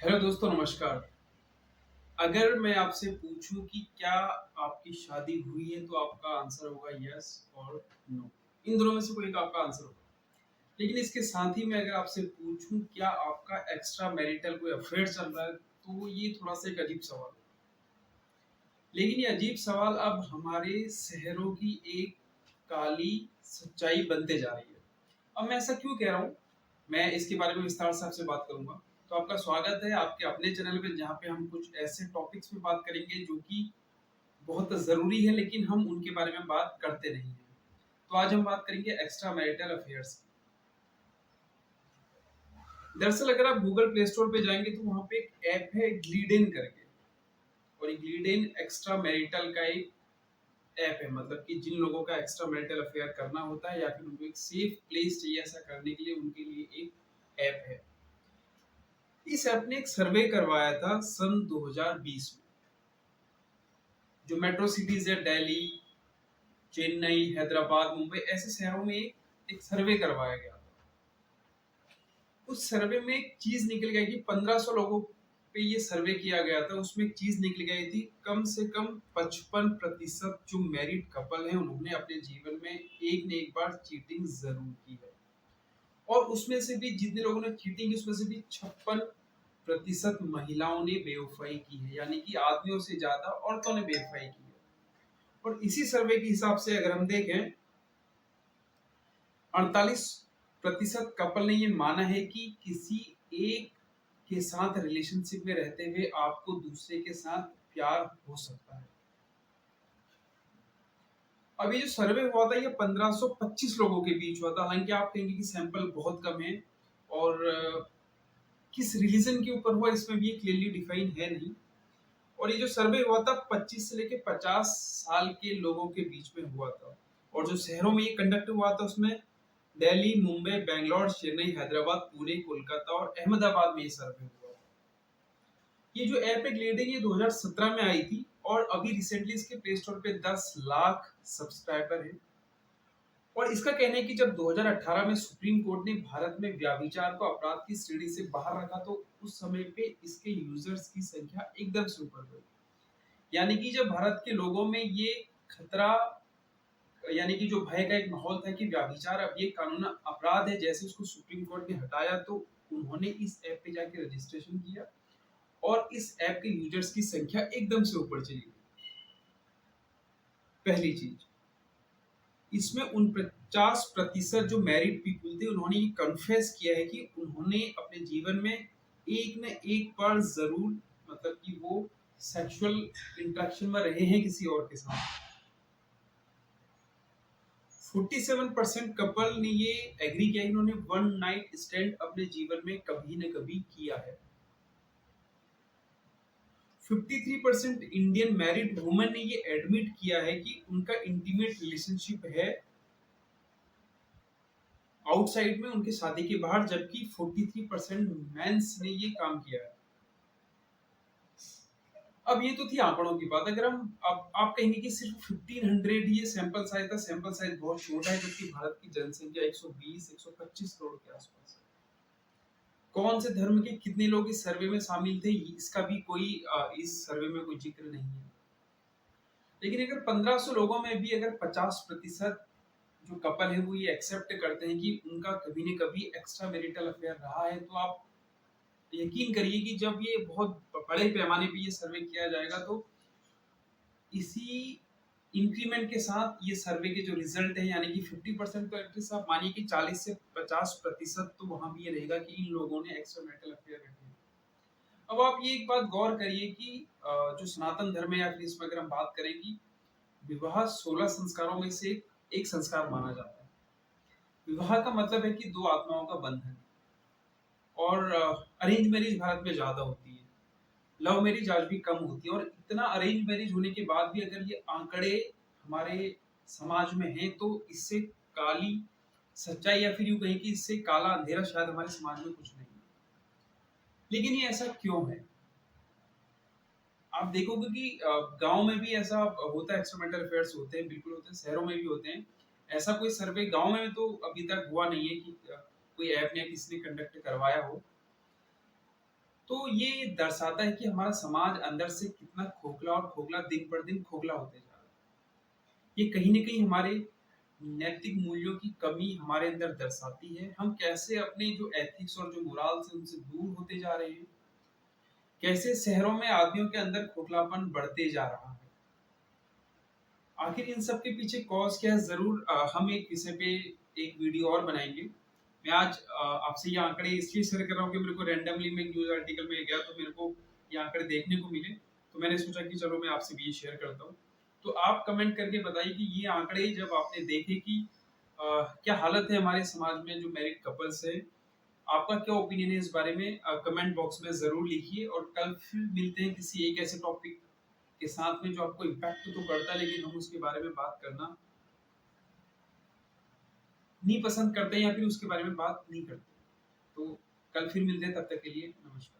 Hello दोस्तों, नमस्कार। अगर मैं आपसे पूछूं कि क्या आपकी शादी हुई है तो आपका आंसर होगा यस और नो। इन दोनों में से कोई एक आपका आंसर होगा। लेकिन इसके साथ ही मैं अगर आपसे पूछूं क्या आपका एक्स्ट्रा मैरिटल कोई अफेयर चल रहा है तो ये थोड़ा-सा एक अजीब सवाल है। लेकिन ये अजीब सवाल अब हमारे शहरों की एक काली सच्चाई बनते जा रही है। अब मैं ऐसा क्यों कह रहा हूँ? मैं इसके बारे में विस्तार से आपसे बात करूँगा। तो आपका स्वागत है आपके अपने चैनल पे जहाँ पे हम कुछ ऐसे टॉपिक्स पे बात करेंगे जो कि बहुत ज़रूरी है लेकिन हम उनके बारे में बात करते नहीं हैं। तो आज हम बात करेंगे एक्स्ट्रा मैरिटल अफेयर्स की। दरअसल अगर आप गूगल प्ले स्टोर पे जाएँगे तो वहाँ पे एक ऐप है ग्लीडेन करके और ये ग्लीडेन एक्स्ट्रा मैरिटल का एक ऐप है, मतलब कि जिन लोगों का एक्स्ट्रा मैरिटल अफेयर करना होता है या फिर उनको एक सेफ प्लेस चाहिए ऐसा करने के लिए उनके लिए एक ऐप है। इस ऐप ने एक सर्वे करवाया था सन 2020 में। जो मेट्रो सिटीज है दिल्ली, चेन्नई, हैदराबाद, मुंबई ऐसे शहरों में एक सर्वे करवाया गया था। उस सर्वे में एक चीज निकल गई कि 1500 लोगों पे ये सर्वे किया गया था। उसमें एक चीज निकल गई थी, कम से कम 55% जो मैरिड कपल हैं उन्होंने अपने जीवन में एक न एक बार चीटिंग जरूर की है। और उसमें से भी जितने लोगों ने चीटिंग की उसमें से भी 56% महिलाओं ने बेवफाई की है, यानी कि आदमियों से ज्यादा औरतों ने बेवफाई की है। और इसी सर्वे के हिसाब से अगर हम देखें 48% कपल ने ये माना है कि किसी एक के साथ रिलेशनशिप में रहते हुए आपको दूसरे के साथ प्यार हो सकता है। अब ये जो सर्वे हुआ था ये 1525 लोगों के बीच हुआ था। हालांकि आप कहेंगे कि सैंपल बहुत कम है और किस रिलीजन के ऊपर हुआ इसमें भी क्लियरली डिफाइन है नहीं। और ये जो सर्वे हुआ था 25 से लेके 50 साल के लोगों के बीच में हुआ था। और जो शहरों में ये कंडक्ट हुआ था उसमें दिल्ली, मुंबई, बैंगलोर, चेन्नई, हैदराबाद, पुणे, कोलकाता और अहमदाबाद में ये सर्वे हुआ था। ये जो ऐप है ग्लेडिंग ये 2017 में आई थी और अभी रिसेंटली इसके प्ले स्टोर पे 10 लाख सब्सक्राइबर हैं। और इसका कहना है कि जब 2018 में सुप्रीम कोर्ट ने भारत में व्यभिचार को अपराध की श्रेणी से बाहर रखा तो उस समय पे इसके यूजर्स की संख्या एकदम से ऊपर गई। यानी कि जब भारत के लोगों में ये खतरा, यानी कि जो भय का एक माहौल था कि व्यभिचार अब ये कानून अपराध है, जैसे उसको सुप्रीम कोर्ट ने हटाया तो उन्होंने इस ऐप पे जाके रजिस्ट्रेशन किया और इस ऐप के यूजर्स की संख्या एकदम से ऊपर चली गई। पहली चीज, इसमें उन 50% जो मैरिड पीपल थे उन्होंने ये कन्फेस किया है कि उन्होंने अपने जीवन में एक न एक बार जरूर, मतलब कि वो सेक्सुअल इंटरेक्शन में रहे हैं किसी और के साथ। 47% कपल ने ये एग्री किया, इन्होंने वन नाइट स्टैंड अपने जीवन में कभी न कभी किया है। 53% इंडियन मैरिड वुमेन ने ये एडमिट किया है कि उनका इंटीमेट रिलेशनशिप है आउटसाइड में, उनके शादी के बाहर, जबकि 43% मेंस ने ये काम किया है। अब ये तो थी आंकड़ों की बात। अगर हम अब आप कहेंगे कि सिर्फ 1500 ये सैंपल साइज था, सैंपल साइज बहुत छोटा है जबकि भारत की जनसंख्या 120-125 करोड़ के आसपास है। कौन से धर्म के कितने लोग इस सर्वे में शामिल थे इसका भी कोई इस सर्वे में कोई जिक्र नहीं है। लेकिन अगर 1500 लोगों में भी अगर 50% जो कपल है वो ये एक्सेप्ट करते हैं कि उनका कभी न कभी एक्स्ट्रा मैरिटल अफेयर रहा है, तो आप यकीन करिए कि जब ये बहुत बड़े पैमाने पे ये सर्वे किया जाएगा तो इसी इंक्रीमेंट के साथ ये सर्वे के जो रिजल्ट है, यानी कि 50% तो एटलीस्ट आप मानिए कि 40 से 50% तो वहां भी ये रहेगा कि इन लोगों ने एक्स्ट्रा मैरिटल अफेयर रखे हैं। अब आप ये एक बात गौर करिए कि जो सनातन धर्म है या फिर इसमें अगर हम बात करें कि विवाह 16 संस्कारों में से एक संस्कार माना जाता है। विवाह का मतलब है कि दो आत्माओं का बंधन। और अरेंज मैरिज भारत में ज्यादा होती है, लव मैरिज आज भी कम होती है। और इतना अरेंज मैरिज होने के बाद भी अगर ये आंकड़े हमारे समाज में हैं तो इससे काली सच्चाई या फिर यूं कहें कि इससे काला अंधेरा शायद हमारे समाज में कुछ नहीं है। लेकिन ये ऐसा क्यों है? आप देखोगे कि गांव में भी ऐसा होता है, एक्स्ट्रा मैरिटल अफेयर्स होते हैं, बिल्कुल होते हैं, शहरों में भी होते हैं। ऐसा कोई सर्वे गांव में तो अभी तक हुआ नहीं है कि कोई ऐप ने किसी ने कंडक्ट करवाया हो। तो ये दर्शाता है कि हमारा समाज अंदर से कितना खोखला और खोखला दिन पर दिन खोखला होते जा रहा है। ये कहीं न कहीं हमारे नैतिक मूल्यों की कमी हमारे अंदर दर्शाती है। हम कैसे अपने जो एथिक्स और जो मोरल्स हैं उनसे दूर होते जा रहे हैं। कैसे शहरों में आदमियों के अंदर खोखलापन बढ़ते जा रहा है। आखिर इन सब के पीछे कॉज़ क्या है ज़रूर हम एक विषय पे एक वीडियो और बनाएँगे। मैं आज आपसे ये आंकड़े इसलिए शेयर कर रहा हूँ कि मेरे को रैंडमली मैं न्यूज़ आर्टिकल में गया तो मेरे को ये आंकड़े देखने को मिले। तो मैंने सोचा कि चलो मैं आपसे भी ये शेयर करता हूँ। तो आप कमेंट करके बताइए कि ये आंकड़े जब आपने देखे कि अ, क्या हालत है हमारे समाज में जो मैरिड कपल्स हैं, आपका क्या ओपिनियन है इस बारे में कमेंट बॉक्स में ज़रूर लिखिए और कल फिर मिलते हैं किसी एक ऐसे टॉपिक के साथ में जो आपको इम्पैक्ट तो करता है लेकिन हम उसके बारे में बात करना नहीं पसंद करते या फिर उसके बारे में बात नहीं करते। तो कल फिर मिलते हैं तब तक के लिए नमस्कार।